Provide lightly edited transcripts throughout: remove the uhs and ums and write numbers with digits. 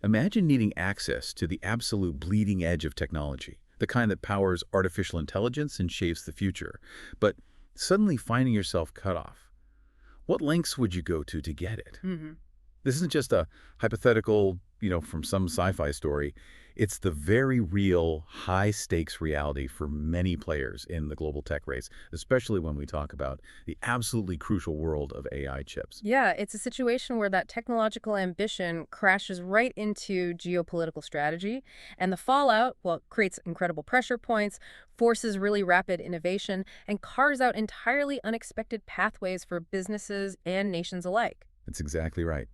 Imagine needing access to the absolute bleeding edge of technology, the kind that powers artificial intelligence and shapes the future, but suddenly finding yourself cut off. What lengths would you go to get it? Hmm. This isn't just a hypothetical, from some sci-fi story. It's the very real, high-stakes reality for many players in the global tech race, especially when we talk about the absolutely crucial world of AI chips. Yeah, it's a situation where that technological ambition crashes right into geopolitical strategy, and the fallout, well, it creates incredible pressure points, forces really rapid innovation, and carves out entirely unexpected pathways for businesses and nations alike. That's exactly right.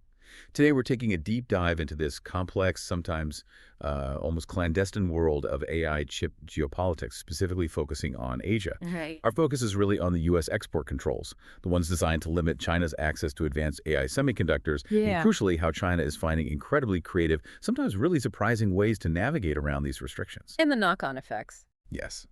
Today, we're taking a deep dive into this complex, sometimes almost clandestine world of AI chip geopolitics, specifically focusing on Asia. Right. Our focus is really on the U.S. export controls, the ones designed to limit China's access to advanced AI semiconductors, and Yeah. crucially, how China is finding incredibly creative, sometimes really surprising ways to navigate around these restrictions. And the knock-on effects. Yes.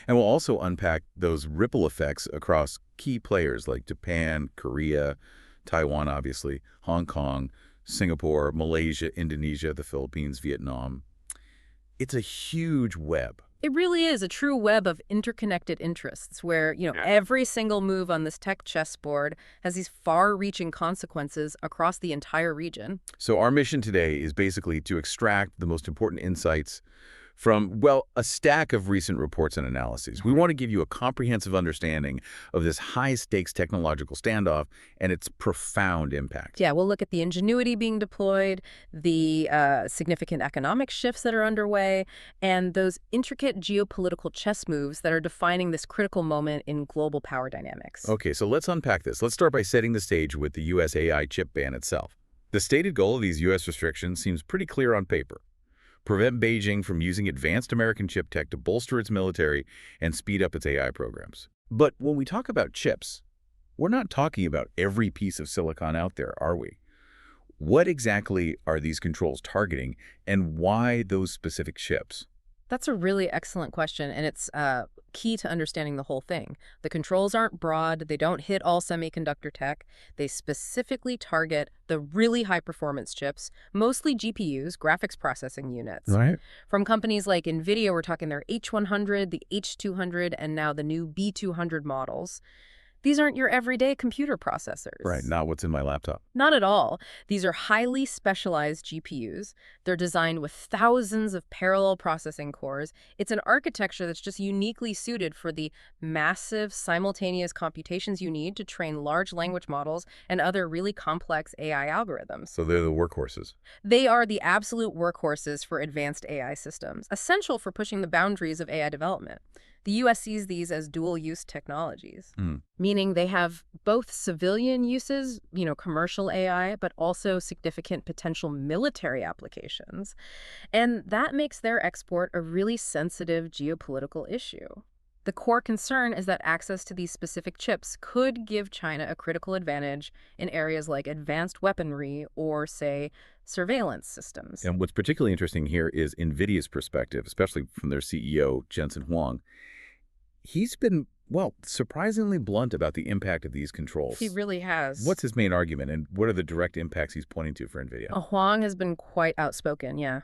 And we'll also unpack those ripple effects across key players like Japan, Korea, Taiwan, obviously, Hong Kong, Singapore, Malaysia, Indonesia, the Philippines, Vietnam. It's a huge web. It really is a true web of interconnected interests where, every single move on this tech chessboard has these far-reaching consequences across the entire region. So our mission today is basically to extract the most important insights from, well, a stack of recent reports and analyses. We want to give you a comprehensive understanding of this high-stakes technological standoff and its profound impact. Yeah, we'll look at the ingenuity being deployed, the significant economic shifts that are underway, and those intricate geopolitical chess moves that are defining this critical moment in global power dynamics. Okay, so let's unpack this. Let's start by setting the stage with the U.S. AI chip ban itself. The stated goal of these U.S. restrictions seems pretty clear on paper: prevent Beijing from using advanced American chip tech to bolster its military and speed up its AI programs. But when we talk about chips, we're not talking about every piece of silicon out there, are we? What exactly are these controls targeting, and why those specific chips? That's a really excellent question, and it's key to understanding the whole thing. The controls aren't broad. They don't hit all semiconductor tech. They specifically target the really high-performance chips, mostly GPUs, graphics processing units. Right. From companies like Nvidia, we're talking their H100, the H200, and now the new B200 models. These aren't your everyday computer Right, processors. not what's in my laptop. Not at all. These are highly specialized GPUs. They're designed with thousands of parallel processing cores. It's an architecture that's just uniquely suited for the massive simultaneous computations you need to train large language models and other really complex AI algorithms. So they're the workhorses. They are the absolute workhorses for advanced AI systems, essential for pushing the boundaries of AI development. The U.S. sees these as dual-use technologies, Hmm. meaning they have both civilian uses, commercial AI, but also significant potential military applications. And that makes their export a really sensitive geopolitical issue. The core concern is that access to these specific chips could give China a critical advantage in areas like advanced weaponry or, say, surveillance systems. And what's particularly interesting here is NVIDIA's perspective, especially from their CEO, Jensen Huang. He's been, well, surprisingly blunt about the impact of these He controls. really has. What's his main argument, and what are the direct impacts he's pointing to for NVIDIA? Huang has been quite outspoken, yeah.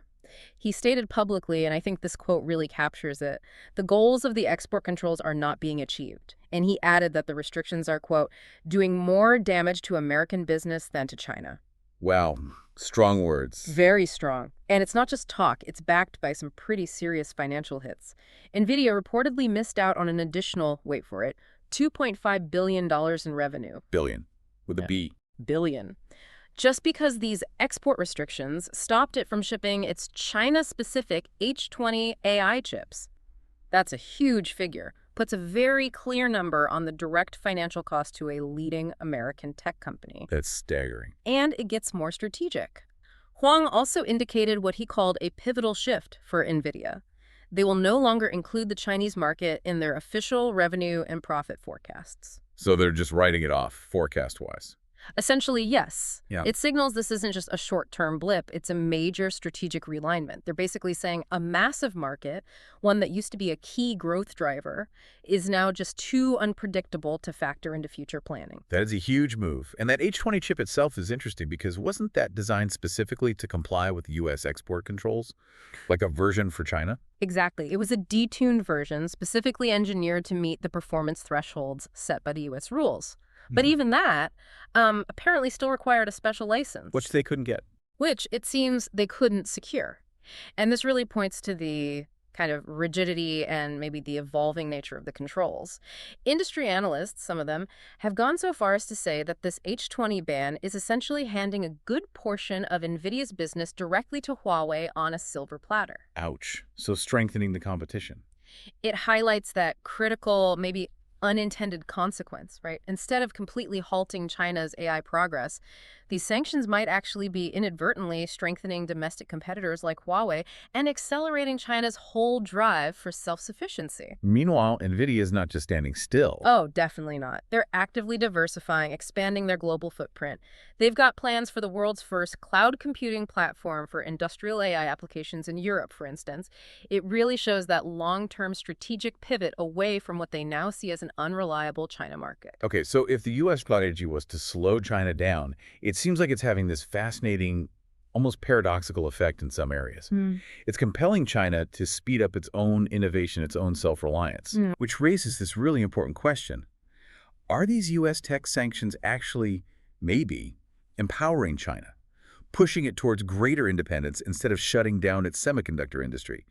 He stated publicly, and I think this quote really captures it, the goals of the export controls are not being achieved. And he added that the restrictions are, quote, doing more damage to American business than to China. Wow, strong words. Very strong. And it's not just talk, it's backed by some pretty serious financial hits. Nvidia reportedly missed out on an additional, wait for it, $2.5 billion in revenue. Billion, with a Yeah. B. Billion. Just because these export restrictions stopped it from shipping its China-specific H20 AI chips. That's a huge figure, puts a very clear number on the direct financial cost to a leading American tech company. That's staggering. And it gets more strategic. Huang also indicated what he called a pivotal shift for Nvidia. They will no longer include the Chinese market in their official revenue and profit forecasts. So they're just writing it off, forecast-wise. Essentially, yes. Yeah. It signals this isn't just a short-term blip, it's a major strategic realignment. They're basically saying a massive market, one that used to be a key growth driver, is now just too unpredictable to factor into future planning. That is a huge move. And that H20 chip itself is interesting because wasn't that designed specifically to comply with U.S. export controls? Like a version for China? Exactly. It was a detuned version specifically engineered to meet the performance thresholds set by the U.S. rules. But Mhm. even that apparently still required a special Which license, they couldn't get. which it seems they couldn't secure. And this really points to the kind of rigidity and maybe the evolving nature of the controls. Industry analysts, some of them, have gone so far as to say that this H20 ban is essentially handing a good portion of Nvidia's business directly to Huawei on a silver platter. Ouch. So strengthening the competition. It highlights that critical, maybe unintended consequence, right? Instead of completely halting China's AI progress, these sanctions might actually be inadvertently strengthening domestic competitors like Huawei and accelerating China's whole drive for self-sufficiency. Meanwhile, Nvidia is not just standing still. Oh, definitely not. They're actively diversifying, expanding their global footprint. They've got plans for the world's first cloud computing platform for industrial AI applications in Europe, for instance. It really shows that long-term strategic pivot away from what they now see as an unreliable China market. Okay, so if the U.S. strategy was to slow China down, it seems like it's having this fascinating, almost paradoxical effect in some areas. It's compelling China to speed up its own innovation, its own self-reliance, which raises this really important question. Are these U.S. tech sanctions actually, maybe, empowering China, pushing it towards greater independence instead of shutting down its semiconductor industry?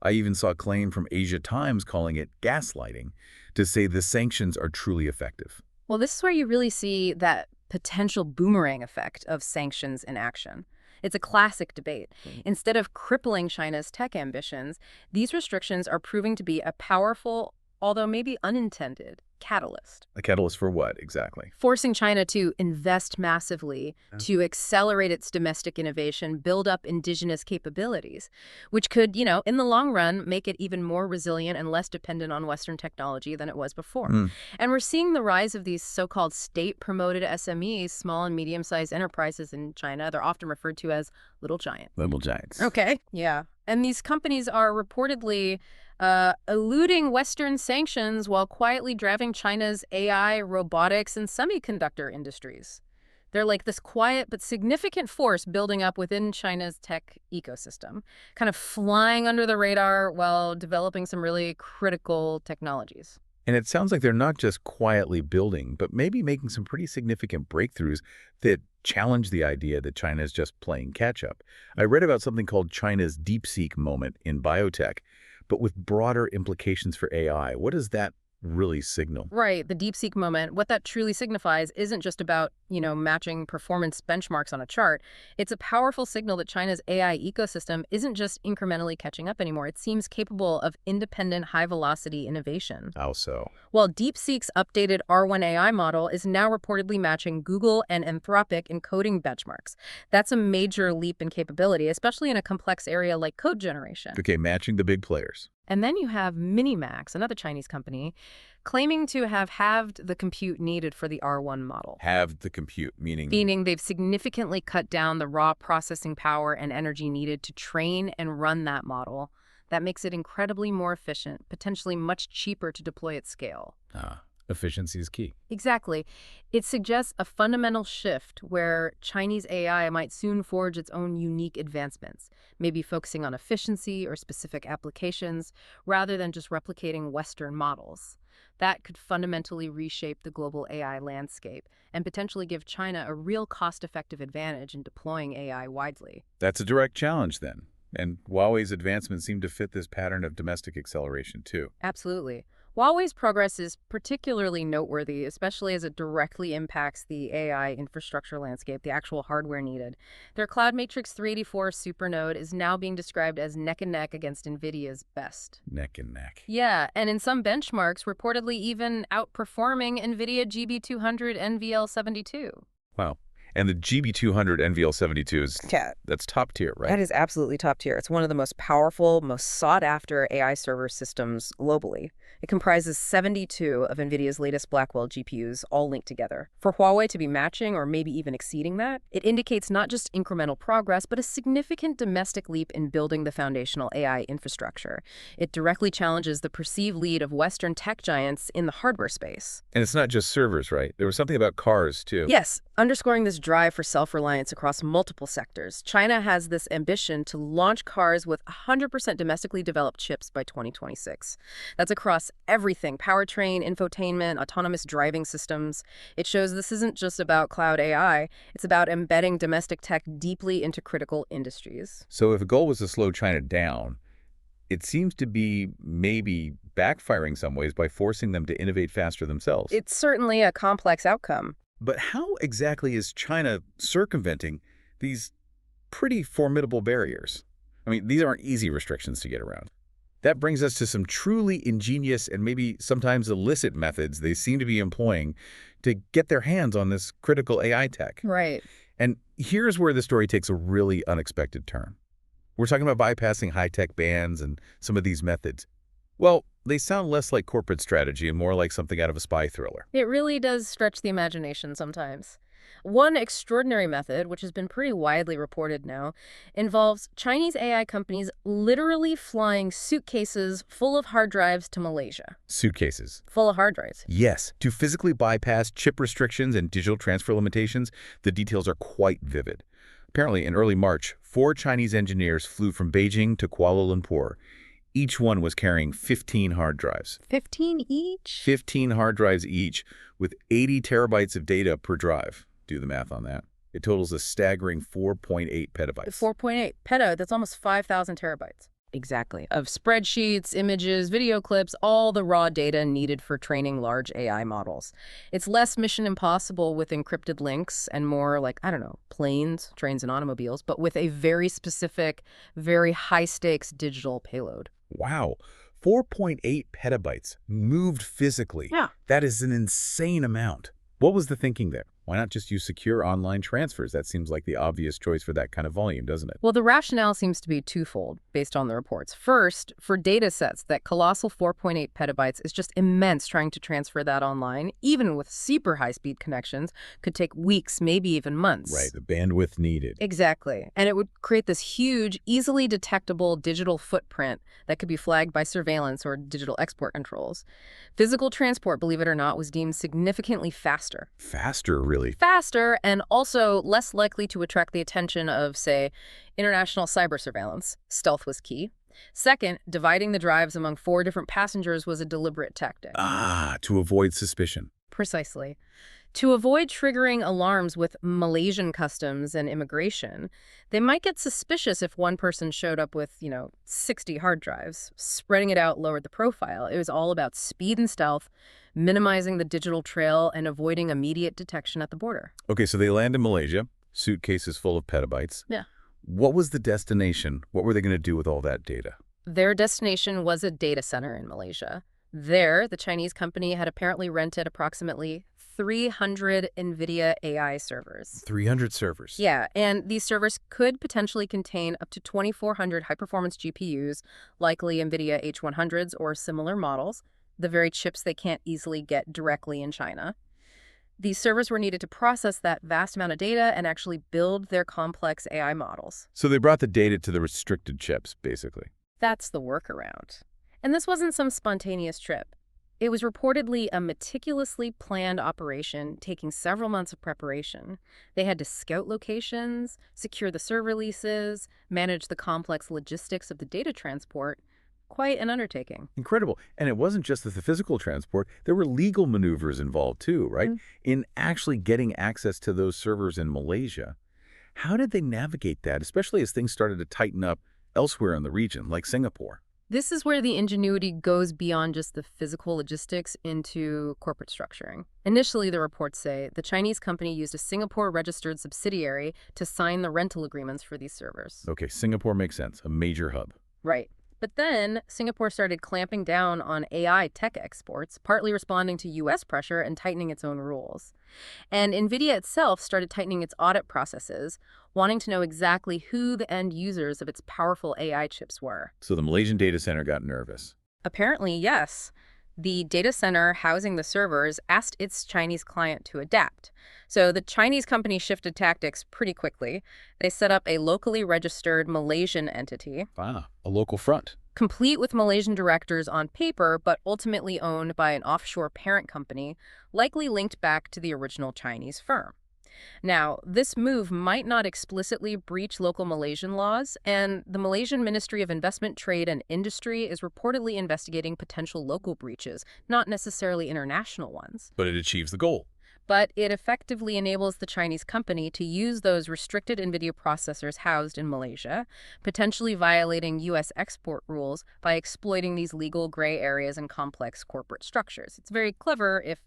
I even saw a claim from Asia Times calling it gaslighting to say the sanctions are truly effective. Well, this is where you really see that potential boomerang effect of sanctions in action. It's a classic debate. Instead of crippling China's tech ambitions, these restrictions are proving to be a powerful, although maybe unintended, catalyst, A catalyst for what, exactly? forcing China to invest massively, to accelerate its domestic innovation, build up indigenous capabilities, which could, in the long run, make it even more resilient and less dependent on Western technology than it was before. And we're seeing the rise of these so-called state-promoted SMEs, small and medium-sized enterprises in China. They're often referred to as little giants. Little giants. Okay. Yeah. And these companies are reportedly eluding Western sanctions while quietly driving China's AI, robotics, and semiconductor industries. They're like this quiet but significant force building up within China's tech ecosystem, kind of flying under the radar while developing some really critical technologies. And it sounds like they're not just quietly building, but maybe making some pretty significant breakthroughs that challenge the idea that China is just playing catch-up. I read about something called China's DeepSeek moment in biotech, but with broader implications for AI. What does that really signal? Right, the DeepSeek moment, what that truly signifies isn't just about, matching performance benchmarks on a chart. It's a powerful signal that China's AI ecosystem isn't just incrementally catching up anymore. It seems capable of independent, high-velocity innovation. How so? Well, DeepSeek's updated R1 AI model is now reportedly matching Google and Anthropic in coding benchmarks. That's a major leap in capability, especially in a complex area like code generation. Okay, matching the big players. And then you have Minimax, another Chinese company, claiming to have halved the compute needed for the R1 model. Have the compute, meaning... Meaning they've significantly cut down the raw processing power and energy needed to train and run that model. That makes it incredibly more efficient, potentially much cheaper to deploy at scale. Efficiency is key. Exactly. It suggests a fundamental shift where Chinese AI might soon forge its own unique advancements, maybe focusing on efficiency or specific applications, rather than just replicating Western models. That could fundamentally reshape the global AI landscape and potentially give China a real cost-effective advantage in deploying AI widely. That's a direct challenge then. And Huawei's advancements seem to fit this pattern of domestic acceleration too. Absolutely. Huawei's progress is particularly noteworthy, especially as it directly impacts the AI infrastructure landscape, the actual hardware needed. Their Cloud Matrix 384 supernode is now being described as neck and neck against Nvidia's best. Neck and neck. Yeah, and in some benchmarks, reportedly even outperforming Nvidia GB200 NVL72. Wow. And the GB200 NVL72 Yeah, that's top tier, right? that is absolutely top tier. It's one of the most powerful, most sought-after AI server systems globally. It comprises 72 of Nvidia's latest Blackwell GPUs, all linked together. For Huawei to be matching or maybe even exceeding that, it indicates not just incremental progress, but a significant domestic leap in building the foundational AI infrastructure. It directly challenges the perceived lead of Western tech giants in the hardware space. And it's not just servers, right? There was something about cars, too. Yes, underscoring this drive for self-reliance across multiple sectors, China has this ambition to launch cars with 100% domestically developed chips by 2026. That's across everything: powertrain, infotainment, autonomous driving systems. It shows this isn't just about cloud AI, it's about embedding domestic tech deeply into critical industries. So if a goal was to slow China down, it seems to be maybe backfiring some ways by forcing them to innovate faster themselves. It's certainly a complex outcome. But how exactly is China circumventing these pretty formidable barriers? I mean, these aren't easy restrictions to get around. That brings us to some truly ingenious and maybe sometimes illicit methods they seem to be employing to get their hands on this critical AI tech. Right. And here's where the story takes a really unexpected turn. We're talking about bypassing high-tech bans and some of these methods. Well, they sound less like corporate strategy and more like something out of a spy thriller. It really does stretch the imagination sometimes. One extraordinary method, which has been pretty widely reported now, involves Chinese AI companies literally flying suitcases full of hard drives to Malaysia. Suitcases. Full of hard drives. Yes, to physically bypass chip restrictions and digital transfer limitations, the details are quite vivid. Apparently, in early March, 4 Chinese engineers flew from Beijing to Kuala Lumpur. Each one was carrying 15 hard drives. 15 each? 15 hard drives each, with 80 terabytes of data per drive. Do the math on that. It totals a staggering 4.8 petabytes. 4.8 peta, that's almost 5,000 terabytes. Exactly. Of spreadsheets, images, video clips, all the raw data needed for training large AI models. It's less mission impossible with encrypted links and more like, I don't know, planes, trains, and automobiles, but with a very specific, very high-stakes digital payload. Wow. 4.8 petabytes moved physically. Yeah. That is an insane amount. What was the thinking there? Why not just use secure online transfers? That seems like the obvious choice for that kind of volume, doesn't it? Well, the rationale seems to be twofold based on the reports. First, for data sets, that colossal 4.8 petabytes is just immense. Trying to transfer that online, even with super high-speed connections, could take weeks, maybe even months. Right, the bandwidth needed. Exactly. And it would create this huge, easily detectable digital footprint that could be flagged by surveillance or digital export controls. Physical transport, believe it or not, was deemed significantly faster. Faster, really? Faster, and also less likely to attract the attention of, say, international cyber surveillance. Stealth was key. Second, dividing the drives among 4 different passengers was a deliberate tactic. Ah, to avoid suspicion. Precisely. To avoid triggering alarms with Malaysian customs and immigration, they might get suspicious if one person showed up with, 60 hard drives. Spreading it out lowered the profile. It was all about speed and stealth, minimizing the digital trail, and avoiding immediate detection at the border. Okay, so they land in Malaysia, suitcases full of petabytes. Yeah. What was the destination? What were they going to do with all that data? Their destination was a data center in Malaysia. There, the Chinese company had apparently rented approximately 300 Nvidia AI servers. 300 servers. Yeah, and these servers could potentially contain up to 2,400 high-performance GPUs, likely Nvidia H100s or similar models, the very chips they can't easily get directly in China. These servers were needed to process that vast amount of data and actually build their complex AI models. So they brought the data to the restricted chips, basically. That's the workaround. And this wasn't some spontaneous trip. It was reportedly a meticulously planned operation taking several months of preparation. They had to scout locations, secure the server leases, manage the complex logistics of the data transport. Quite an undertaking. Incredible. And it wasn't just the physical transport. There were legal maneuvers involved too, right? In actually getting access to those servers in Malaysia. How did they navigate that, especially as things started to tighten up elsewhere in the region, like Singapore? This is where the ingenuity goes beyond just the physical logistics into corporate structuring. Initially, the reports say the Chinese company used a Singapore-registered subsidiary to sign the rental agreements for these servers. Okay, Singapore makes sense, a major hub. Right. But then Singapore started clamping down on AI tech exports, partly responding to U.S. pressure and tightening its own rules. And Nvidia itself started tightening its audit processes, wanting to know exactly who the end users of its powerful AI chips were. So the Malaysian data center got nervous. Apparently, yes. The data center housing the servers asked its Chinese client to adapt. So the Chinese company shifted tactics pretty quickly. They set up a locally registered Malaysian entity, Ah, a local front. complete with Malaysian directors on paper, but ultimately owned by an offshore parent company, likely linked back to the original Chinese firm. Now, this move might not explicitly breach local Malaysian laws, and the Malaysian Ministry of Investment, Trade and Industry is reportedly investigating potential local breaches, not necessarily international ones. But it achieves the goal. But it effectively enables the Chinese company to use those restricted NVIDIA processors housed in Malaysia, potentially violating U.S. export rules by exploiting these legal gray areas and complex corporate structures. It's very clever if,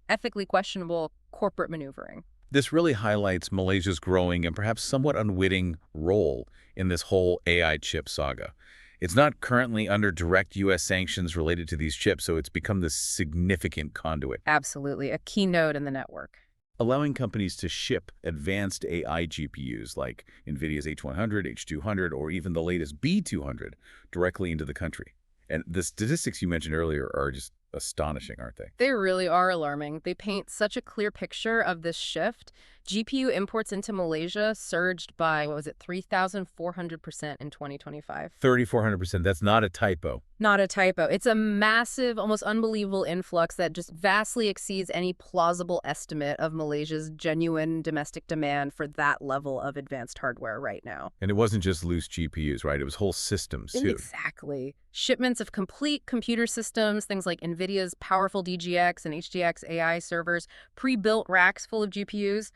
ethically questionable corporate maneuvering. This really highlights Malaysia's growing and perhaps somewhat unwitting role in this whole AI chip saga. It's not currently under direct U.S. sanctions related to these chips, so it's become this significant conduit, Absolutely, a key node in the network. allowing companies to ship advanced AI GPUs like Nvidia's H100, H200, or even the latest B200 directly into the country. And the statistics you mentioned earlier are just astonishing, aren't they? They really are alarming. They paint such a clear picture of this shift. GPU imports into Malaysia surged by, 3,400% in 2025. 3,400%. That's not a typo. Not a typo. It's a massive, almost unbelievable influx that just vastly exceeds any plausible estimate of Malaysia's genuine domestic demand for that level of advanced hardware right now. And it wasn't just loose GPUs, right? It was whole systems, too. Exactly. Shipments of complete computer systems, things like NVIDIA's powerful DGX and HGX AI servers, pre-built racks full of GPUs.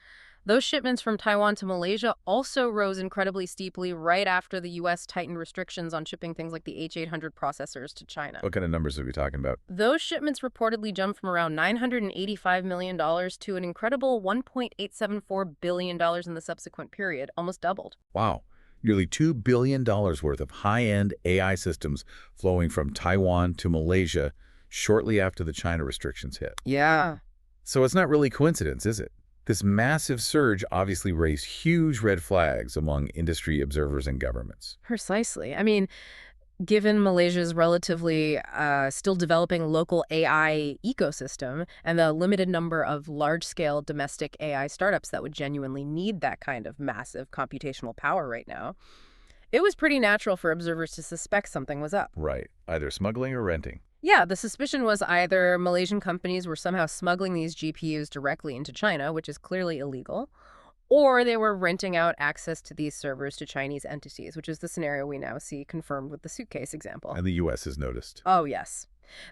Those shipments from Taiwan to Malaysia also rose incredibly steeply right after the U.S. tightened restrictions on shipping things like the H800 processors to China. What kind of numbers are we talking about? Those shipments reportedly jumped from around $985 million to an incredible $1.874 billion in the subsequent period, almost doubled. Wow. Nearly $2 billion worth of high-end AI systems flowing from Taiwan to Malaysia shortly after the China restrictions hit. Yeah. So it's not really coincidence, is it? This massive surge obviously raised huge red flags among industry observers and governments. Precisely. I mean, given Malaysia's relatively still developing local AI ecosystem and the limited number of large-scale domestic AI startups that would genuinely need that kind of massive computational power right now, it was pretty natural for observers to suspect something was up. Right. Either smuggling or renting. Yeah, the suspicion was either Malaysian companies were somehow smuggling these GPUs directly into China, which is clearly illegal, or they were renting out access to these servers to Chinese entities, which is the scenario we now see confirmed with the suitcase example. And the U.S. has noticed. Oh, yes.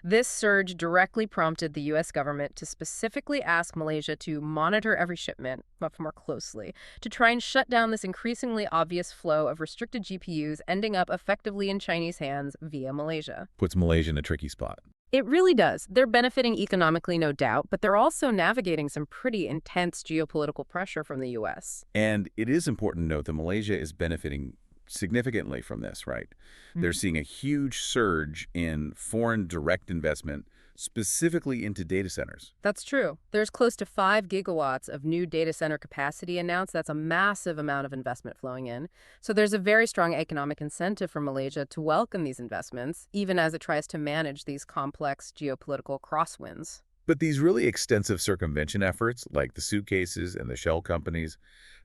This surge directly prompted the U.S. government to specifically ask Malaysia to monitor every shipment much more closely, to try and shut down this increasingly obvious flow of restricted GPUs ending up effectively in Chinese hands via Malaysia. Puts Malaysia in a tricky spot. It really does. They're benefiting economically, no doubt, but they're also navigating some pretty intense geopolitical pressure from the U.S. And it is important to note that Malaysia is benefiting significantly from this, right? They're seeing a huge surge in foreign direct investment, specifically into data centers. That's true. There's close to 5 gigawatts of new data center capacity announced. That's a massive amount of investment flowing in. So there's a very strong economic incentive for Malaysia to welcome these investments, even as it tries to manage these complex geopolitical crosswinds. But these really extensive circumvention efforts, like the suitcases and the shell companies,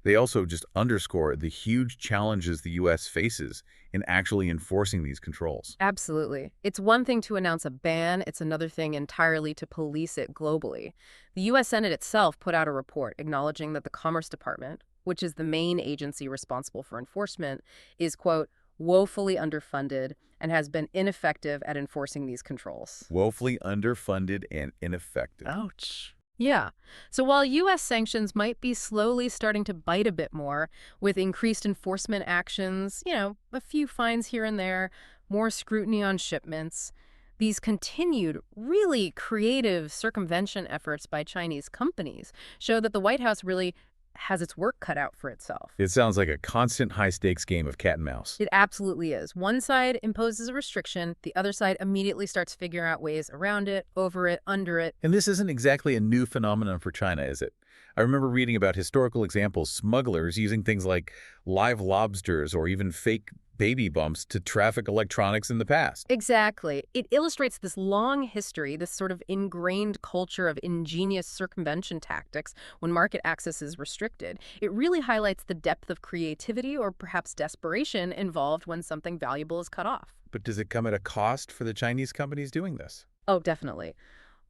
they also just underscore the huge challenges the U.S. faces in actually enforcing these controls. Absolutely. It's one thing to announce a ban, it's another thing entirely to police it globally. The U.S. Senate itself put out a report acknowledging that the Commerce Department, which is the main agency responsible for enforcement, is, quote, woefully underfunded and has been ineffective at enforcing these controls. Woefully underfunded and ineffective. Ouch. Yeah. So while U.S. sanctions might be slowly starting to bite a bit more with increased enforcement actions, a few fines here and there, more scrutiny on shipments, these continued, really creative circumvention efforts by Chinese companies show that the White House really has its work cut out for itself. It sounds like a constant high-stakes game of cat and mouse. It absolutely is. One side imposes a restriction, the other side immediately starts figuring out ways around it, over it, under it. And this isn't exactly a new phenomenon for China, is it? I remember reading about historical examples, smugglers using things like live lobsters or even fake baby bumps to traffic electronics in the past. Exactly. It illustrates this long history, this sort of ingrained culture of ingenious circumvention tactics when market access is restricted. It really highlights the depth of creativity or perhaps desperation involved when something valuable is cut off. But does it come at a cost for the Chinese companies doing this? Oh, definitely.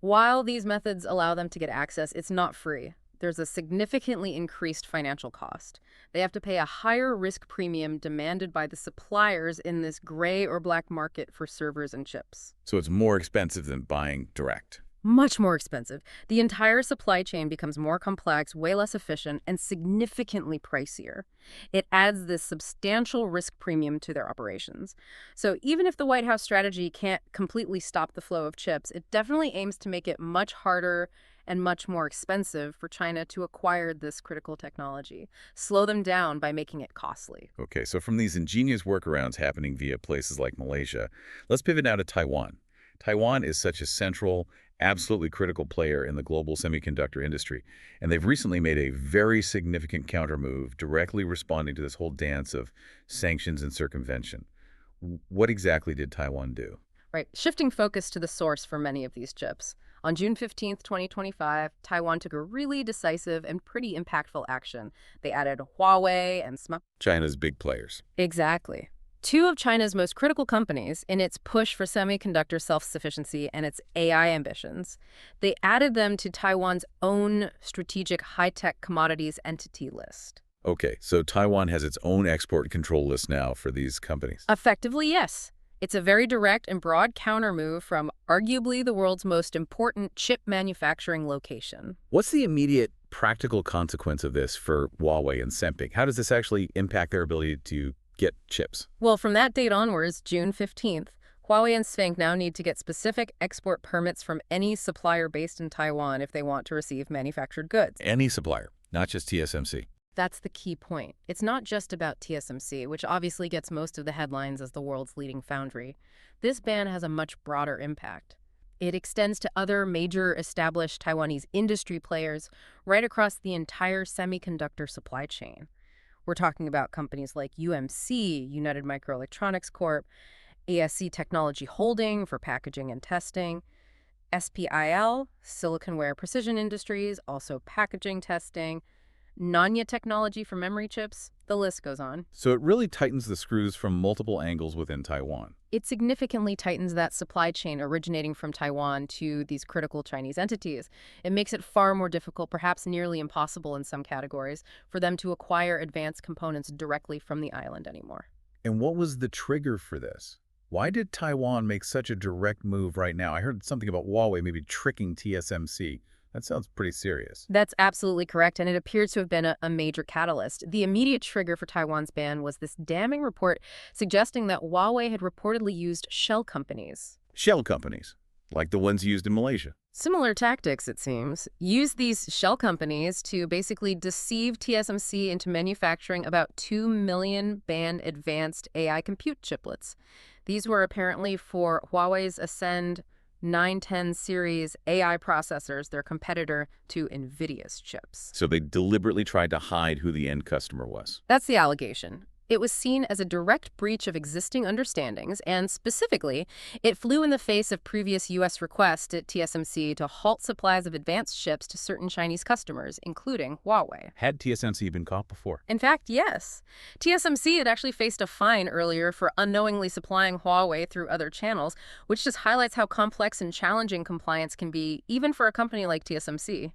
While these methods allow them to get access, it's not free. There's a significantly increased financial cost. They have to pay a higher risk premium demanded by the suppliers in this gray or black market for servers and chips. So it's more expensive than buying direct. Much more expensive. The entire supply chain becomes more complex, way less efficient, and significantly pricier. It adds this substantial risk premium to their operations. So even if the White House strategy can't completely stop the flow of chips, it definitely aims to make it much harder and much more expensive for China to acquire this critical technology, slow them down by making it costly. Okay, so from these ingenious workarounds happening via places like Malaysia, let's pivot now to Taiwan. Taiwan is such a central, absolutely critical player in the global semiconductor industry, and they've recently made a very significant countermove directly responding to this whole dance of sanctions and circumvention. What exactly did Taiwan do? Right, shifting focus to the source for many of these chips. On June 15th, 2025, Taiwan took a really decisive and pretty impactful action. They added Huawei and Smugglers. China's big players. Exactly. Two of China's most critical companies in its push for semiconductor self-sufficiency and its AI ambitions. They added them to Taiwan's own strategic high-tech commodities entity list. Okay, so Taiwan has its own export control list now for these companies. Effectively, yes. It's a very direct and broad countermove from arguably the world's most important chip manufacturing location. What's the immediate practical consequence of this for Huawei and Semping? How does this actually impact their ability to get chips? Well, from that date onwards, June 15th, Huawei and Sfink now need to get specific export permits from any supplier based in Taiwan if they want to receive manufactured goods. Any supplier, not just TSMC. That's the key point. It's not just about TSMC, which obviously gets most of the headlines as the world's leading foundry. This ban has a much broader impact. It extends to other major established Taiwanese industry players right across the entire semiconductor supply chain. We're talking about companies like UMC, United Microelectronics Corp., ASC Technology Holding for packaging and testing, SPIL, Siliconware Precision Industries, also packaging testing, Nanya Technology for memory chips, the list goes on. So it really tightens the screws from multiple angles within Taiwan. It significantly tightens that supply chain originating from Taiwan to these critical Chinese entities. It makes it far more difficult, perhaps nearly impossible in some categories, for them to acquire advanced components directly from the island anymore. And what was the trigger for this? Why did Taiwan make such a direct move right now? I heard something about Huawei maybe tricking TSMC. That sounds pretty serious. That's absolutely correct, and it appears to have been a major catalyst. The immediate trigger for Taiwan's ban was this damning report suggesting that Huawei had reportedly used shell companies. Shell companies, like the ones used in Malaysia. Similar tactics, it seems, used these shell companies to basically deceive TSMC into manufacturing about 2 million band advanced AI compute chiplets. These were apparently for Huawei's Ascend 910 series AI processors, their competitor to Nvidia's chips. So they deliberately tried to hide who the end customer was. That's the allegation. It was seen as a direct breach of existing understandings, and specifically, it flew in the face of previous U.S. requests at TSMC to halt supplies of advanced chips to certain Chinese customers, including Huawei. Had TSMC been caught before? In fact, yes. TSMC had actually faced a fine earlier for unknowingly supplying Huawei through other channels, which just highlights how complex and challenging compliance can be, even for a company like TSMC.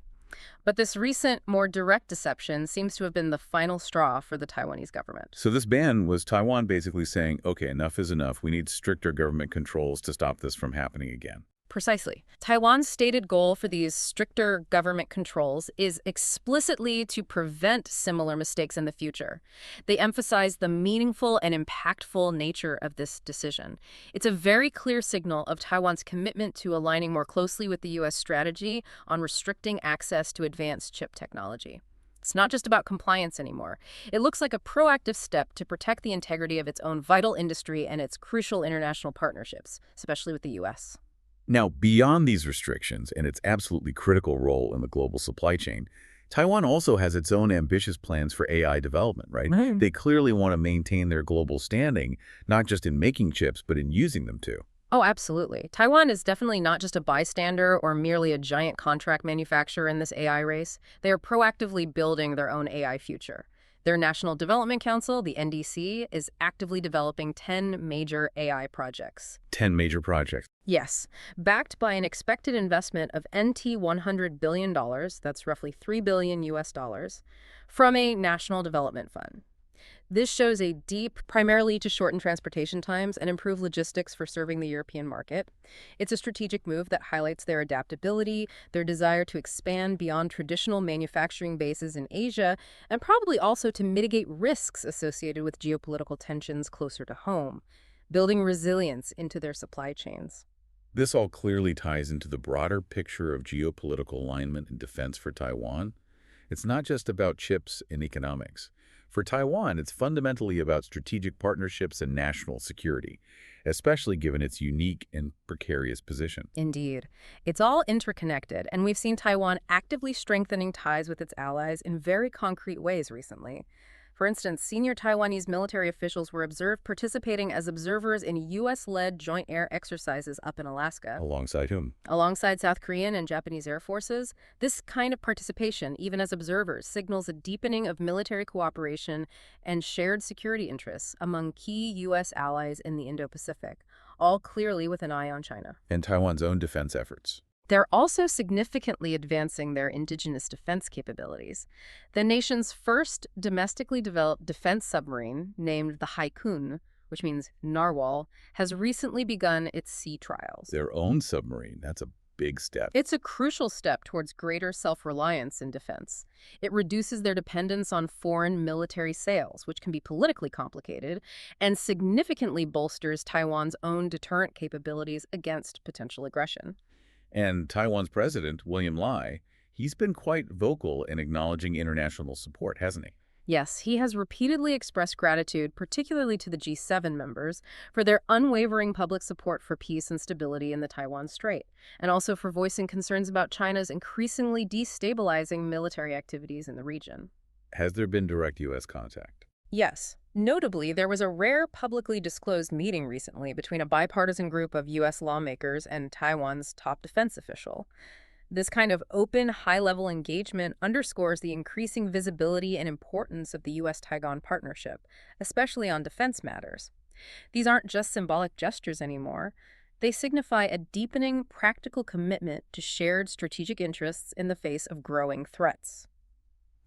But this recent, more direct deception seems to have been the final straw for the Taiwanese government. So this ban was Taiwan basically saying, okay, enough is enough. We need stricter government controls to stop this from happening again. Precisely. Taiwan's stated goal for these stricter government controls is explicitly to prevent similar mistakes in the future. They emphasize the meaningful and impactful nature of this decision. It's a very clear signal of Taiwan's commitment to aligning more closely with the U.S. strategy on restricting access to advanced chip technology. It's not just about compliance anymore. It looks like a proactive step to protect the integrity of its own vital industry and its crucial international partnerships, especially with the U.S. Now, beyond these restrictions and its absolutely critical role in the global supply chain, Taiwan also has its own ambitious plans for AI development, right? Right. They clearly want to maintain their global standing, not just in making chips, but in using them too. Oh, absolutely. Taiwan is definitely not just a bystander or merely a giant contract manufacturer in this AI race. They are proactively building their own AI future. Their National Development Council, the NDC, is actively developing 10 major AI projects. 10 major projects. Yes, backed by an expected investment of NT $100 billion, that's roughly 3 billion US dollars, from a national development fund. This shows a deep, primarily to shorten transportation times and improve logistics for serving the European market. It's a strategic move that highlights their adaptability, their desire to expand beyond traditional manufacturing bases in Asia, and probably also to mitigate risks associated with geopolitical tensions closer to home, building resilience into their supply chains. This all clearly ties into the broader picture of geopolitical alignment and defense for Taiwan. It's not just about chips and economics. For Taiwan, it's fundamentally about strategic partnerships and national security, especially given its unique and precarious position. Indeed. It's all interconnected, and we've seen Taiwan actively strengthening ties with its allies in very concrete ways recently. For instance, senior Taiwanese military officials were observed participating as observers in U.S.-led joint air exercises up in Alaska. Alongside whom? Alongside South Korean and Japanese air forces, this kind of participation, even as observers, signals a deepening of military cooperation and shared security interests among key U.S. allies in the Indo-Pacific, all clearly with an eye on China. And Taiwan's own defense efforts. They're also significantly advancing their indigenous defense capabilities. The nation's first domestically developed defense submarine, named the Haikun, which means narwhal, has recently begun its sea trials. Their own submarine. That's a big step. It's a crucial step towards greater self-reliance in defense. It reduces their dependence on foreign military sales, which can be politically complicated, and significantly bolsters Taiwan's own deterrent capabilities against potential aggression. And Taiwan's president, William Lai, he's been quite vocal in acknowledging international support, hasn't he? Yes, he has repeatedly expressed gratitude, particularly to the G7 members, for their unwavering public support for peace and stability in the Taiwan Strait, and also for voicing concerns about China's increasingly destabilizing military activities in the region. Has there been direct U.S. contact? Yes. Notably, there was a rare publicly disclosed meeting recently between a bipartisan group of U.S. lawmakers and Taiwan's top defense official. This kind of open, high-level engagement underscores the increasing visibility and importance of the U.S.-Taiwan partnership, especially on defense matters. These aren't just symbolic gestures anymore. They signify a deepening, practical commitment to shared strategic interests in the face of growing threats.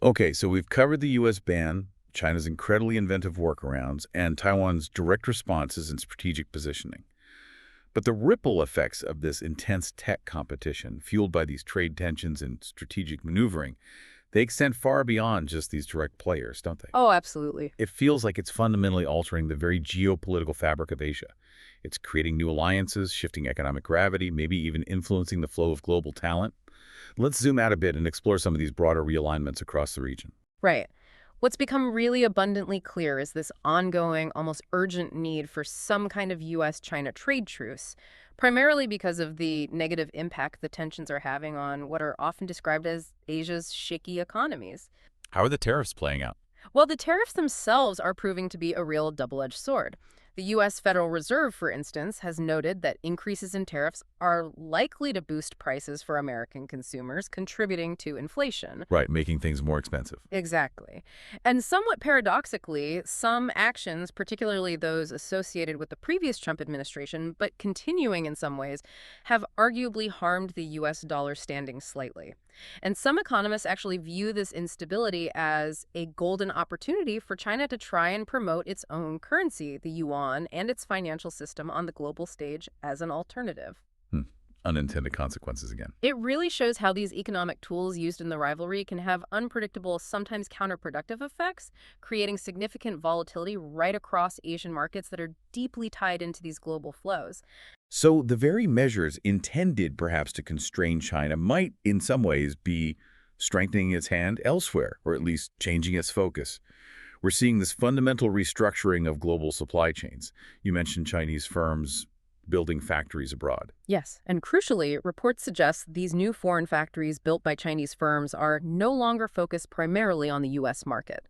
Okay, so we've covered the U.S. ban, China's incredibly inventive workarounds, and Taiwan's direct responses and strategic positioning. But the ripple effects of this intense tech competition, fueled by these trade tensions and strategic maneuvering, they extend far beyond just these direct players, don't they? Oh, absolutely. It feels like it's fundamentally altering the very geopolitical fabric of Asia. It's creating new alliances, shifting economic gravity, maybe even influencing the flow of global talent. Let's zoom out a bit and explore some of these broader realignments across the region. Right. What's become really abundantly clear is this ongoing, almost urgent need for some kind of U.S.-China trade truce, primarily because of the negative impact the tensions are having on what are often described as Asia's shaky economies. How are the tariffs playing out? Well, the tariffs themselves are proving to be a real double-edged sword. The U.S. Federal Reserve, for instance, has noted that increases in tariffs are likely to boost prices for American consumers, contributing to inflation. Right, making things more expensive. Exactly. And somewhat paradoxically, some actions, particularly those associated with the previous Trump administration, but continuing in some ways, have arguably harmed the U.S. dollar standing slightly. And some economists actually view this instability as a golden opportunity for China to try and promote its own currency, the yuan, and its financial system on the global stage as an alternative. Unintended consequences again. It really shows how these economic tools used in the rivalry can have unpredictable, sometimes counterproductive effects, creating significant volatility right across Asian markets that are deeply tied into these global flows. So the very measures intended perhaps to constrain China might, in some ways, be strengthening its hand elsewhere, or at least changing its focus. We're seeing this fundamental restructuring of global supply chains. You mentioned Chinese firms building factories abroad. Yes, and crucially, reports suggest these new foreign factories built by Chinese firms are no longer focused primarily on the U.S. market.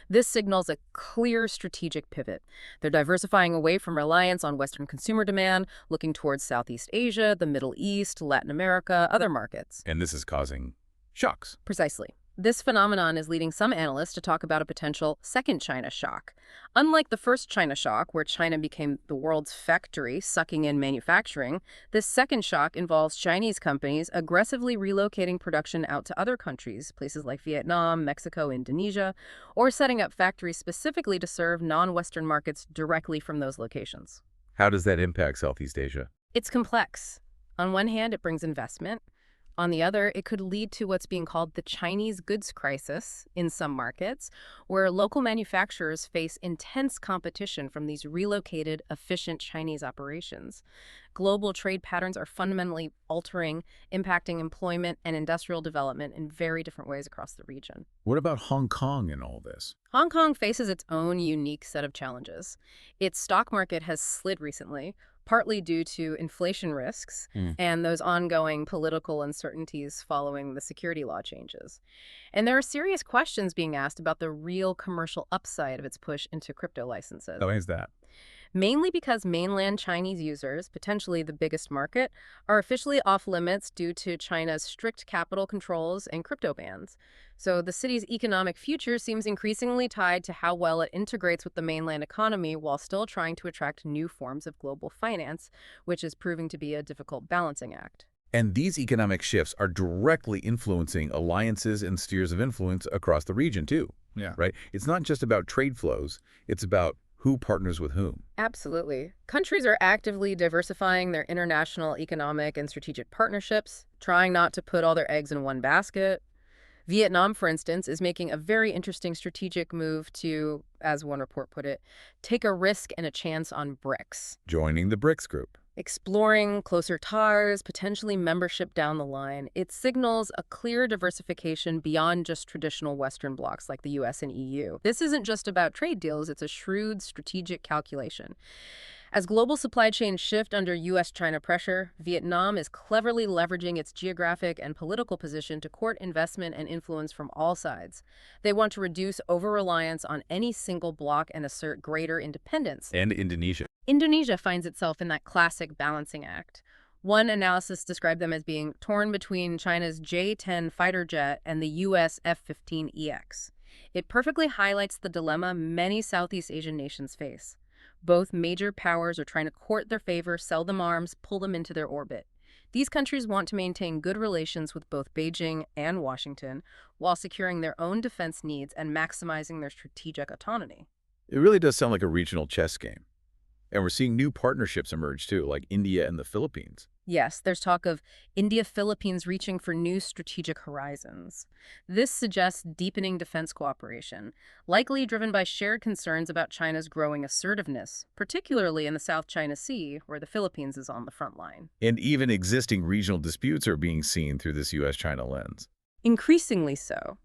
This signals a clear strategic pivot. They're diversifying away from reliance on Western consumer demand, looking towards Southeast Asia, the Middle East, Latin America, other markets. And this is causing shocks. Precisely. This phenomenon is leading some analysts to talk about a potential second China shock. Unlike the first China shock, where China became the world's factory, sucking in manufacturing, this second shock involves Chinese companies aggressively relocating production out to other countries, places like Vietnam, Mexico, Indonesia, or setting up factories specifically to serve non-Western markets directly from those locations. How does that impact Southeast Asia? It's complex. On one hand, it brings investment. On the other, it could lead to what's being called the Chinese goods crisis in some markets, where local manufacturers face intense competition from these relocated, efficient Chinese operations. Global trade patterns are fundamentally altering, impacting employment and industrial development in very different ways across the region. What about Hong Kong in all this? Hong Kong faces its own unique set of challenges. Its stock market has slid recently, partly due to inflation risks and those ongoing political uncertainties following the security law changes. And there are serious questions being asked about the real commercial upside of its push into crypto licenses. Why is that? Mainly because mainland Chinese users, potentially the biggest market, are officially off limits due to China's strict capital controls and crypto bans. So the city's economic future seems increasingly tied to how well it integrates with the mainland economy while still trying to attract new forms of global finance, which is proving to be a difficult balancing act. And these economic shifts are directly influencing alliances and spheres of influence across the region, too. Yeah. Right? It's not just about trade flows. It's about who partners with whom. Absolutely. Countries are actively diversifying their international economic and strategic partnerships, trying not to put all their eggs in one basket. Vietnam, for instance, is making a very interesting strategic move to, as one report put it, take a risk and a chance on BRICS. Joining the BRICS group. Exploring closer ties, potentially membership down the line, it signals a clear diversification beyond just traditional Western blocs like the US and EU. This isn't just about trade deals, it's a shrewd strategic calculation. As global supply chains shift under US-China pressure, Vietnam is cleverly leveraging its geographic and political position to court investment and influence from all sides. They want to reduce over-reliance on any single bloc and assert greater independence. And Indonesia. Indonesia finds itself in that classic balancing act. One analysis described them as being torn between China's J-10 fighter jet and the U.S. F-15EX. It perfectly highlights the dilemma many Southeast Asian nations face. Both major powers are trying to court their favor, sell them arms, pull them into their orbit. These countries want to maintain good relations with both Beijing and Washington while securing their own defense needs and maximizing their strategic autonomy. It really does sound like a regional chess game. And we're seeing new partnerships emerge, too, like India and the Philippines. Yes, there's talk of India-Philippines reaching for new strategic horizons. This suggests deepening defense cooperation, likely driven by shared concerns about China's growing assertiveness, particularly in the South China Sea, where the Philippines is on the front line. And even existing regional disputes are being seen through this U.S.-China lens. Increasingly so.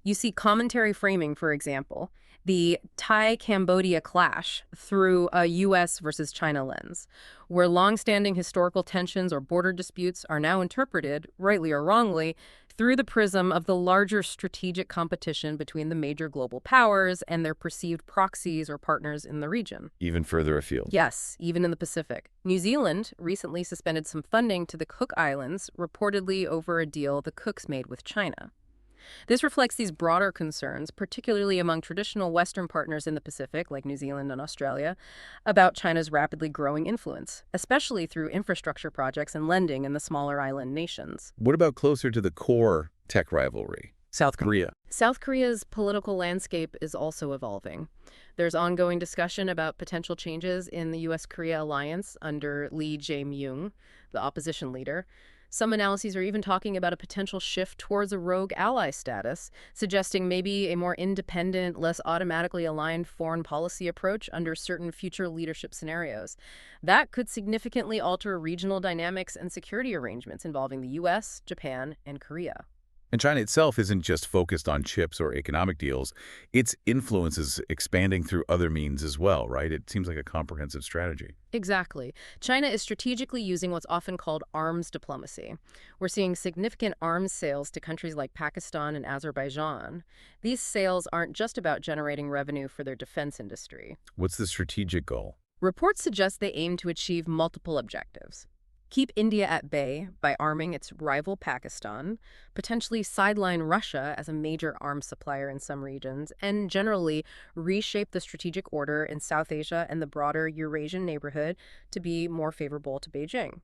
You see commentary framing, for example, the Thai-Cambodia clash through a U.S. versus China lens, where long-standing historical tensions or border disputes are now interpreted, rightly or wrongly, through the prism of the larger strategic competition between the major global powers and their perceived proxies or partners in the region. Even further afield. Yes, even in the Pacific. New Zealand recently suspended some funding to the Cook Islands, reportedly over a deal the Cooks made with China. This reflects these broader concerns, particularly among traditional Western partners in the Pacific, like New Zealand and Australia, about China's rapidly growing influence, especially through infrastructure projects and lending in the smaller island nations. What about closer to the core tech rivalry? South Korea. South Korea's political landscape is also evolving. There's ongoing discussion about potential changes in the U.S.-Korea alliance under Lee Jae-myung, the opposition leader. Some analyses are even talking about a potential shift towards a rogue ally status, suggesting maybe a more independent, less automatically aligned foreign policy approach under certain future leadership scenarios. That could significantly alter regional dynamics and security arrangements involving the U.S., Japan, and Korea. And China itself isn't just focused on chips or economic deals. Its influence is expanding through other means as well, right? It seems like a comprehensive strategy. Exactly. China is strategically using what's often called arms diplomacy. We're seeing significant arms sales to countries like Pakistan and Azerbaijan. These sales aren't just about generating revenue for their defense industry. What's the strategic goal? Reports suggest they aim to achieve multiple objectives. Keep India at bay by arming its rival Pakistan, potentially sideline Russia as a major arms supplier in some regions, and generally reshape the strategic order in South Asia and the broader Eurasian neighborhood to be more favorable to Beijing.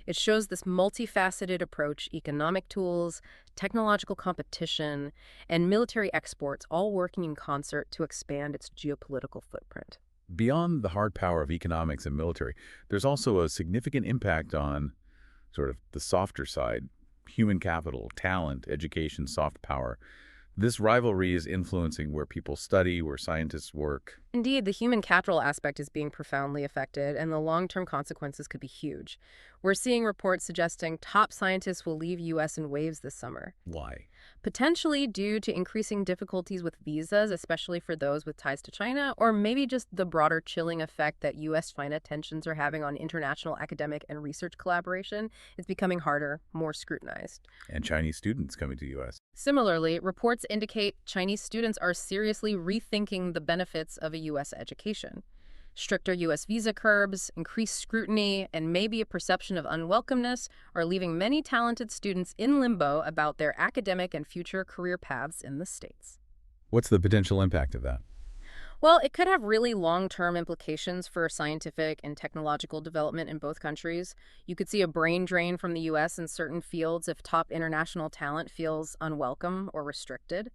It shows this multifaceted approach: economic tools, technological competition, and military exports all working in concert to expand its geopolitical footprint. Beyond the hard power of economics and military, there's also a significant impact on sort of the softer side, human capital, talent, education, soft power. This rivalry is influencing where people study, where scientists work. Indeed, the human capital aspect is being profoundly affected, and the long-term consequences could be huge. We're seeing reports suggesting top scientists will leave U.S. in waves this summer, Why? potentially due to increasing difficulties with visas, especially for those with ties to China, or maybe just the broader chilling effect that U.S.-China tensions are having on international academic and research collaboration. Is becoming harder, more scrutinized. And Chinese students coming to U.S. Similarly, reports indicate Chinese students are seriously rethinking the benefits of a U.S. education. Stricter U.S. visa curbs, increased scrutiny, and maybe a perception of unwelcomeness are leaving many talented students in limbo about their academic and future career paths in the States. What's the potential impact of that? Well, it could have really long-term implications for scientific and technological development in both countries. You could see a brain drain from the U.S. in certain fields if top international talent feels unwelcome or restricted.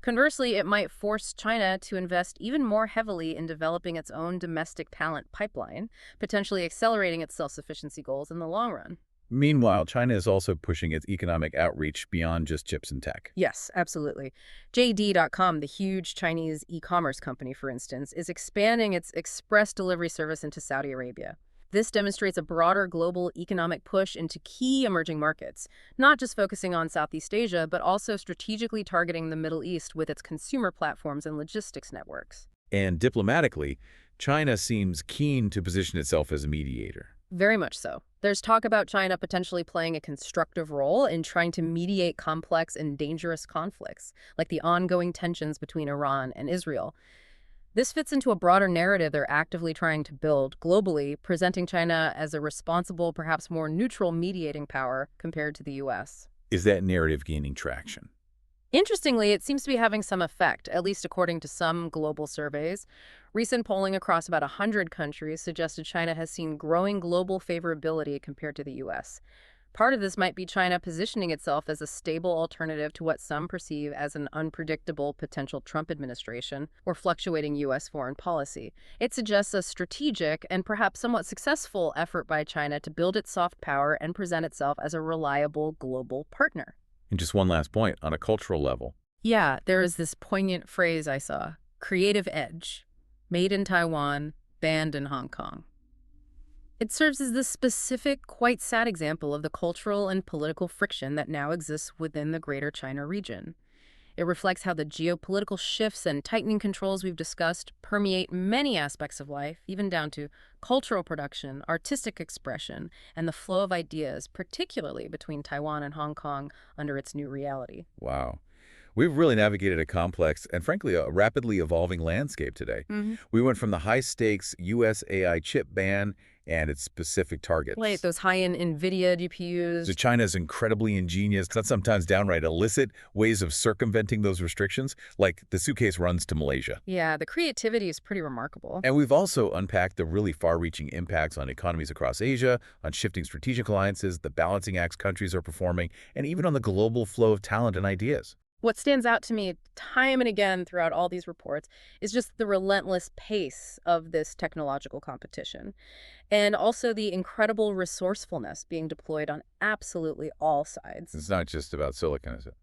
Conversely, it might force China to invest even more heavily in developing its own domestic talent pipeline, potentially accelerating its self-sufficiency goals in the long run. Meanwhile, China is also pushing its economic outreach beyond just chips and tech. Yes, absolutely. JD.com, the huge Chinese e-commerce company, for instance, is expanding its express delivery service into Saudi Arabia. This demonstrates a broader global economic push into key emerging markets, not just focusing on Southeast Asia, but also strategically targeting the Middle East with its consumer platforms and logistics networks. And diplomatically, China seems keen to position itself as a mediator. Very much so. There's talk about China potentially playing a constructive role in trying to mediate complex and dangerous conflicts, like the ongoing tensions between Iran and Israel. This fits into a broader narrative they're actively trying to build globally, presenting China as a responsible, perhaps more neutral mediating power compared to the U.S. Is that narrative gaining traction? Interestingly, it seems to be having some effect, at least according to some global surveys. Recent polling across about 100 countries suggested China has seen growing global favorability compared to the U.S. Part of this might be China positioning itself as a stable alternative to what some perceive as an unpredictable potential Trump administration or fluctuating U.S. foreign policy. It suggests a strategic and perhaps somewhat successful effort by China to build its soft power and present itself as a reliable global partner. And just one last point, on a cultural level, Yeah, there is this poignant phrase I saw: creative edge, made in Taiwan, banned in Hong Kong. It serves as this specific, quite sad example of the cultural and political friction that now exists within the Greater China region. It reflects how the geopolitical shifts and tightening controls we've discussed permeate many aspects of life, even down to cultural production, artistic expression, and the flow of ideas, particularly between Taiwan and Hong Kong under its new reality. wow. We've really navigated a complex and, frankly, a rapidly evolving landscape today. We went from the high-stakes U.S. AI chip ban and its specific targets Wait, those high-end Nvidia GPUs. to China's incredibly ingenious, not sometimes downright illicit, ways of circumventing those restrictions, like the suitcase runs to Malaysia. Yeah, the creativity is pretty remarkable. And we've also unpacked the really far-reaching impacts on economies across Asia, on shifting strategic alliances, the balancing acts countries are performing, and even on the global flow of talent and ideas. What stands out to me time and again throughout all these reports is just the relentless pace of this technological competition, and also the incredible resourcefulness being deployed on absolutely all sides. It's not just about silicon, is it?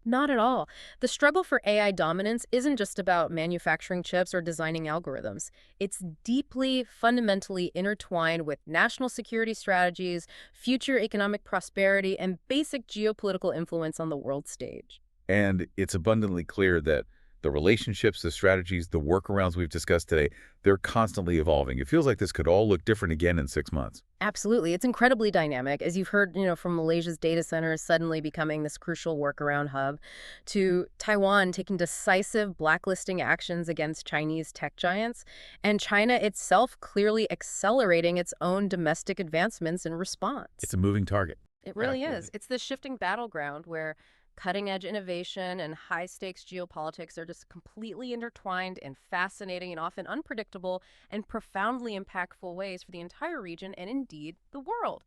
Not at all. The struggle for AI dominance isn't just about manufacturing chips or designing algorithms. It's deeply, fundamentally intertwined with national security strategies, future economic prosperity, and basic geopolitical influence on the world stage. And it's abundantly clear that the relationships, the strategies, the workarounds we've discussed today, they're constantly evolving. It feels like this could all look different again in 6 months. Absolutely. It's incredibly dynamic. As you've heard, from Malaysia's data centers suddenly becoming this crucial workaround hub, to Taiwan taking decisive blacklisting actions against Chinese tech giants, and China itself clearly accelerating its own domestic advancements in It's response. a moving target. It really is. It's this shifting battleground where cutting-edge innovation and high-stakes geopolitics are just completely intertwined in fascinating and often unpredictable and profoundly impactful ways for the entire region and indeed the world.